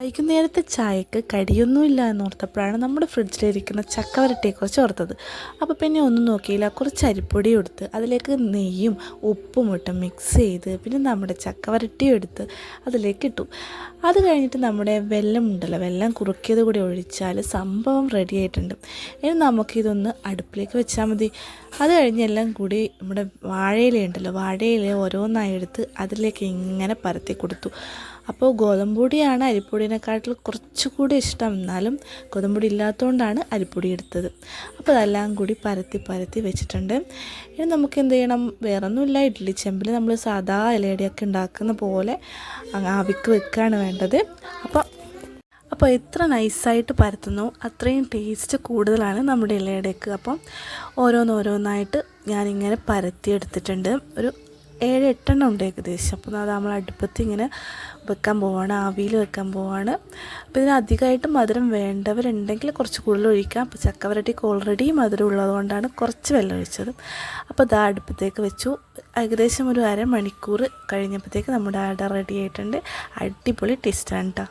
വൈകുന്നേരത്തെ ചായക്ക് കടിയൊന്നുമില്ല എന്നോർത്തപ്പോഴാണ് നമ്മുടെ ഫ്രിഡ്ജിലിരിക്കുന്ന ചക്കവരട്ടിയെക്കുറിച്ച് ഓർത്തത്. അപ്പോൾ പിന്നെ ഒന്നും നോക്കിയില്ല, കുറച്ച് അരിപ്പൊടി എടുത്ത് അതിലേക്ക് നെയ്യും ഉപ്പും ഇട്ട് മിക്സ് ചെയ്ത് പിന്നെ നമ്മുടെ ചക്കവരട്ടിയും എടുത്ത് അതിലേക്ക് ഇട്ടു. അത് കഴിഞ്ഞിട്ട് നമ്മുടെ വെല്ലം ഉണ്ടല്ലോ, വെല്ലം കുറുക്കിയത് കൂടി ഒഴിച്ചാൽ സംഭവം റെഡി ആയിട്ടുണ്ട്. ഇനി നമുക്കിതൊന്ന് അടുപ്പിലേക്ക് വെച്ചാൽ മതി. അത് കഴിഞ്ഞ് എല്ലാം കൂടി നമ്മുടെ വാഴയില വാഴയില ഓരോന്നായി എടുത്ത് അതിലേക്ക് ഇങ്ങനെ പരത്തി കൊടുത്തു. അപ്പോൾ ഗോതമ്പൊടിയാണ് അരിപ്പൊടിയെക്കാട്ടിൽ കുറച്ചുകൂടി ഇഷ്ടം, എന്നാലും ഗോതമ്പൊടി ഇല്ലാത്തതുകൊണ്ടാണ് അരിപ്പൊടി എടുത്തത്. അപ്പോൾ അതെല്ലാം കൂടി പരത്തി വെച്ചിട്ടുണ്ട്. ഇനി നമുക്ക് എന്ത് ചെയ്യണം, വേറൊന്നുമില്ല, ഇഡ്ഡലി ചെമ്പിൽ നമ്മൾ സാധാ ഇലയടിയൊക്കെ ഉണ്ടാക്കുന്ന പോലെ ആവിക്ക് വെക്കുകയാണ് വേണ്ടത്. അപ്പോൾ എത്ര നൈസായിട്ട് പരത്തുന്നു അത്രയും ടേസ്റ്റ് കൂടുതലാണ് നമ്മുടെ ഇലയടയ്ക്ക്. അപ്പം ഓരോന്നായിട്ട് ഞാനിങ്ങനെ പരത്തിയെടുത്തിട്ടുണ്ട്. ഒരു 7-8 ഉണ്ട് ഏകദേശം. അപ്പോൾ അത് നമ്മൾ അടുപ്പത്ത് ഇങ്ങനെ വെക്കാൻ പോവാണ്, ആവിയിൽ വെക്കാൻ പോവാണ്. അപ്പോൾ ഇതിന് അധികമായിട്ട് മധുരം വേണ്ടവരുണ്ടെങ്കിൽ കുറച്ച് കൂടുതൽ ഒഴിക്കാം. അപ്പോൾ ചക്കവരട്ടിക്ക് ഓൾറെഡി മധുരം ഉള്ളതുകൊണ്ടാണ് കുറച്ച് വെള്ളം ഒഴിച്ചത്. അപ്പോൾ ഇതാ അടുപ്പത്തേക്ക് വെച്ചു. ഏകദേശം ഒരു അരമണിക്കൂർ കഴിഞ്ഞപ്പോഴത്തേക്ക് നമ്മുടെ അട റെഡി ആയിട്ടുണ്ട്. അടിപൊളി ടേസ്റ്റാണ് കേട്ടോ.